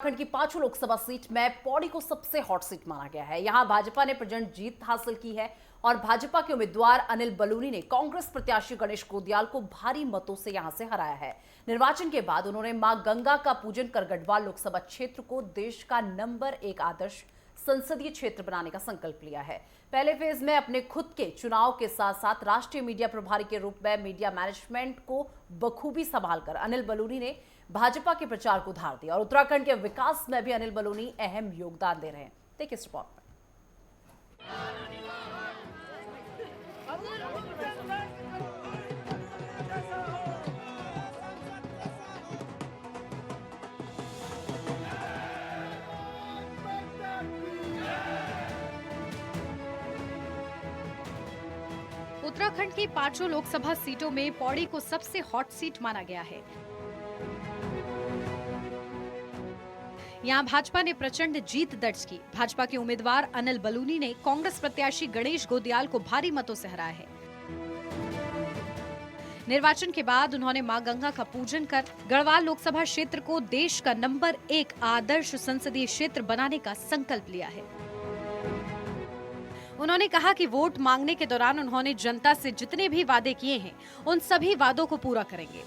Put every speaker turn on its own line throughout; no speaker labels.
उत्तराखंड की पांचों लोकसभा सीट में पौड़ी को सबसे हॉट सीट माना गया है। यहां भाजपा ने प्रचंड जीत हासिल की है और भाजपा के उम्मीदवार अनिल बलूनी ने कांग्रेस प्रत्याशी गणेश गोदियाल को भारी मतों से यहां से हराया है। निर्वाचन के बाद उन्होंने मां गंगा का पूजन कर गढ़वाल लोकसभा क्षेत्र को देश का नंबर 1 आदर्श संसदीय क्षेत्र बनाने का संकल्प लिया है। पहले फेज में अपने खुद के चुनाव के साथ साथ राष्ट्रीय मीडिया प्रभारी के रूप में मीडिया मैनेजमेंट को बखूबी संभालकर अनिल बलूनी ने भाजपा के प्रचार को धार दिया और उत्तराखंड के विकास में भी अनिल बलूनी अहम योगदान दे रहे हैं। देखिए इस रिपोर्ट में।
उत्तराखंड की पांचों लोकसभा सीटों में पौड़ी को सबसे हॉट सीट माना गया है। यहां भाजपा ने प्रचंड जीत दर्ज की। भाजपा के उम्मीदवार अनिल बलूनी ने कांग्रेस प्रत्याशी गणेश गोदियाल को भारी मतों से हराया है। निर्वाचन के बाद उन्होंने मां गंगा का पूजन कर गढ़वाल लोकसभा क्षेत्र को देश का नंबर 1 आदर्श संसदीय क्षेत्र बनाने का संकल्प लिया है। उन्होंने कहा कि वोट मांगने के दौरान उन्होंने जनता से जितने भी वादे किए हैं उन सभी वादों को पूरा करेंगे।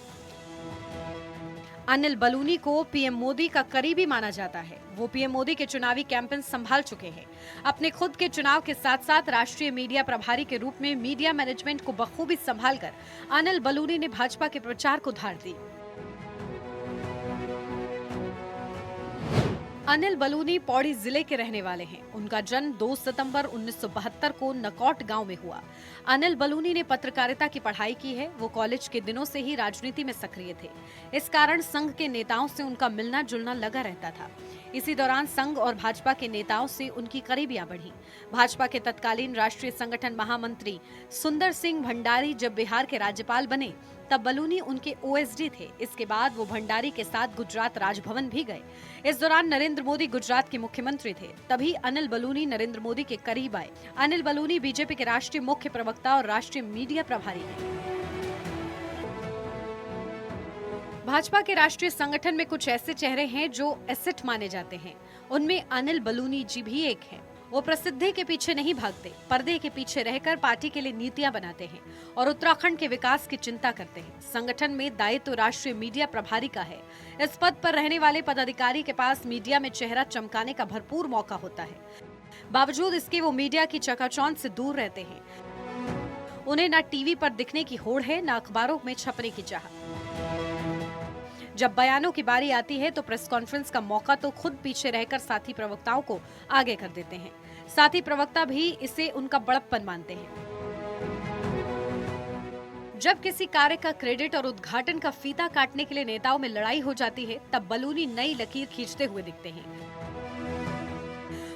अनिल बलूनी को पीएम मोदी का करीबी माना जाता है। वो पीएम मोदी के चुनावी कैंपेन संभाल चुके हैं। अपने खुद के चुनाव के साथ साथ राष्ट्रीय मीडिया प्रभारी के रूप में मीडिया मैनेजमेंट को बखूबी संभालकर अनिल बलूनी ने भाजपा के प्रचार को धार दी। अनिल बलूनी पौड़ी जिले के रहने वाले हैं। उनका जन्म 2 सितंबर 1972 को नकौट गांव में हुआ। अनिल बलूनी ने पत्रकारिता की पढ़ाई की है। वो कॉलेज के दिनों से ही राजनीति में सक्रिय थे। इस कारण संघ के नेताओं से उनका मिलना जुलना लगा रहता था। इसी दौरान संघ और भाजपा के नेताओं से उनकी करीबियां बढ़ी। भाजपा के तत्कालीन राष्ट्रीय संगठन महामंत्री सुंदर सिंह भंडारी जब बिहार के राज्यपाल बने तब बलूनी उनके ओएसडी थे। इसके बाद वो भंडारी के साथ गुजरात राजभवन भी गए। इस दौरान नरेंद्र मोदी गुजरात के मुख्यमंत्री थे। तभी अनिल बलूनी नरेंद्र मोदी के करीब आए। अनिल बलूनी बीजेपी के राष्ट्रीय मुख्य प्रवक्ता और राष्ट्रीय मीडिया प्रभारी हैं। भाजपा के राष्ट्रीय संगठन में कुछ ऐसे चेहरे हैं जो एसेट माने जाते हैं। उनमें अनिल बलूनी जी भी एक हैं। वो प्रसिद्धि के पीछे नहीं भागते, पर्दे के पीछे रहकर पार्टी के लिए नीतियां बनाते हैं और उत्तराखंड के विकास की चिंता करते हैं। संगठन में दायित्व राष्ट्रीय मीडिया प्रभारी का है। इस पद पर रहने वाले पदाधिकारी के पास मीडिया में चेहरा चमकाने का भरपूर मौका होता है। बावजूद इसके वो मीडिया की चकाचौंध से दूर रहते हैं। उन्हें न टीवी पर दिखने की होड़ है, न अखबारों में छपने की चाहत। जब बयानों की बारी आती है तो प्रेस कॉन्फ्रेंस का मौका तो खुद पीछे रहकर साथी प्रवक्ताओं को आगे कर देते हैं। साथी प्रवक्ता भी इसे उनका बड़प्पन मानते हैं। जब किसी कार्य का क्रेडिट और उद्घाटन का फीता काटने के लिए नेताओं में लड़ाई हो जाती है तब बलूनी नई लकीर खींचते हुए दिखते हैं।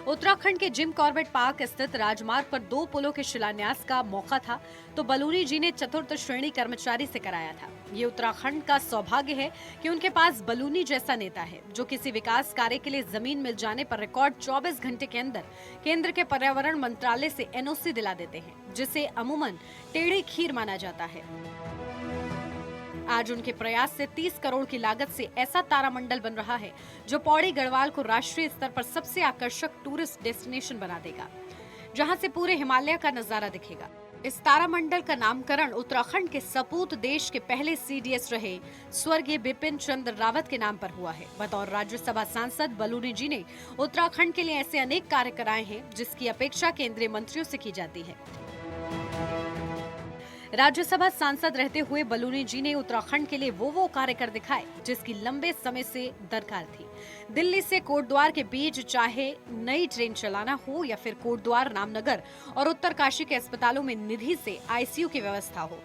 उत्तराखंड के जिम कॉर्बेट पार्क स्थित राजमार्ग पर 2 पुलों के शिलान्यास का मौका था तो बलूनी जी ने चतुर्थ श्रेणी कर्मचारी से कराया था। ये उत्तराखंड का सौभाग्य है कि उनके पास बलूनी जैसा नेता है जो किसी विकास कार्य के लिए जमीन मिल जाने पर रिकॉर्ड 24 घंटे के अंदर केंद्र के पर्यावरण मंत्रालय से एनओसी दिला देते हैं, जिसे अमूमन टेढ़ी खीर माना जाता है। आज उनके प्रयास से 30 करोड़ की लागत से ऐसा तारामंडल बन रहा है जो पौड़ी गढ़वाल को राष्ट्रीय स्तर पर सबसे आकर्षक टूरिस्ट डेस्टिनेशन बना देगा, जहां से पूरे हिमालय का नजारा दिखेगा। इस तारामंडल का नामकरण उत्तराखंड के सपूत देश के पहले सीडीएस रहे स्वर्गीय बिपिन चंद्र रावत के नाम पर हुआ है। बतौर राज्यसभा सांसद बलूनी जी ने उत्तराखंड के लिए ऐसे अनेक कार्य कराए हैं जिसकी अपेक्षा केंद्रीय मंत्रियों से की जाती है। राज्यसभा सांसद रहते हुए बलूनी जी ने उत्तराखंड के लिए वो कार्य कर दिखाए जिसकी लंबे समय से दरकार थी। दिल्ली से कोटद्वार के बीच चाहे नई ट्रेन चलाना हो या फिर कोटद्वार रामनगर और उत्तरकाशी के अस्पतालों में निधि से आईसीयू की व्यवस्था हो।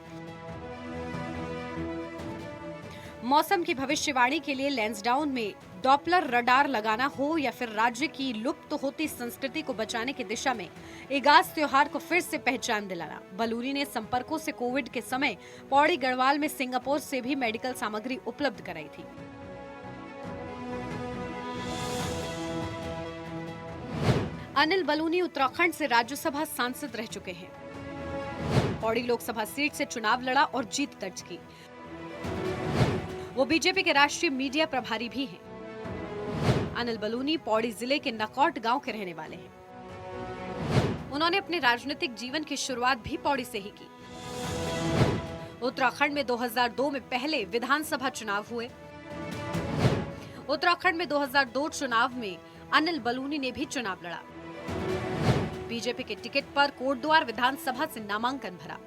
मौसम की भविष्यवाणी के लिए लैंसडाउन में डॉपलर रडार लगाना हो या फिर राज्य की लुप्त होती संस्कृति को बचाने की दिशा में इगास त्योहार को फिर से पहचान दिलाना। बलूनी ने संपर्कों से कोविड के समय पौड़ी गढ़वाल में सिंगापुर से भी मेडिकल सामग्री उपलब्ध कराई थी। अनिल बलूनी उत्तराखंड से राज्यसभा सांसद रह चुके हैं। पौड़ी लोकसभा सीट से चुनाव लड़ा और जीत दर्ज की। वो बीजेपी के राष्ट्रीय मीडिया प्रभारी भी हैं। अनिल बलूनी पौड़ी जिले के नकौट गांव के रहने वाले हैं। उन्होंने अपने राजनीतिक जीवन की शुरुआत भी पौड़ी से ही की। उत्तराखंड में 2002 में पहले विधानसभा चुनाव हुए। उत्तराखंड में 2002 चुनाव में अनिल बलूनी ने भी चुनाव लड़ा। बीजेपी के टिकट पर कोटद्वार विधानसभा से नामांकन भरा।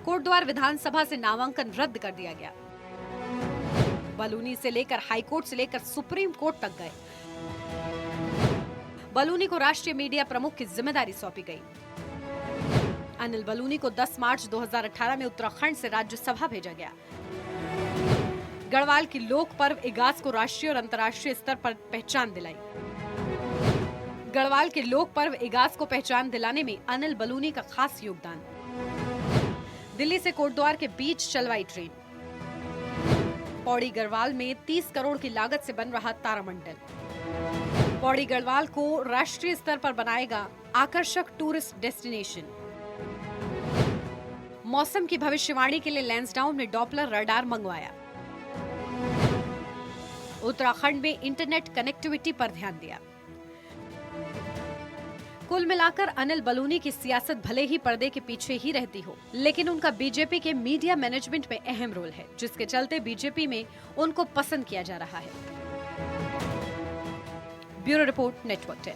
कोटद्वार विधानसभा से नामांकन रद्द कर दिया गया। बलूनी से लेकर हाईकोर्ट से लेकर सुप्रीम कोर्ट तक गए। बलूनी को राष्ट्रीय मीडिया प्रमुख की जिम्मेदारी सौंपी गई। अनिल बलूनी को 10 मार्च 2018 में उत्तराखंड से राज्यसभा भेजा गया। गढ़वाल की लोक पर्व इगास को राष्ट्रीय और अंतर्राष्ट्रीय स्तर पर पहचान दिलाई। गढ़वाल के लोक पर्व इगास को पहचान दिलाने में अनिल बलूनी का खास योगदान। दिल्ली से कोटद्वार के बीच चलवाई ट्रेन। पौड़ी गढ़वाल में 30 करोड़ की लागत से बन रहा तारामंडल। पौड़ी गढ़वाल को राष्ट्रीय स्तर पर बनाएगा आकर्षक टूरिस्ट डेस्टिनेशन। मौसम की भविष्यवाणी के लिए लैंसडाउन में डॉपलर रडार मंगवाया। उत्तराखंड में इंटरनेट कनेक्टिविटी पर ध्यान दिया। कुल मिलाकर अनिल बलूनी की सियासत भले ही पर्दे के पीछे ही रहती हो, लेकिन उनका बीजेपी के मीडिया मैनेजमेंट में अहम रोल है, जिसके चलते बीजेपी में उनको पसंद किया जा रहा है। Bureau report, network 10।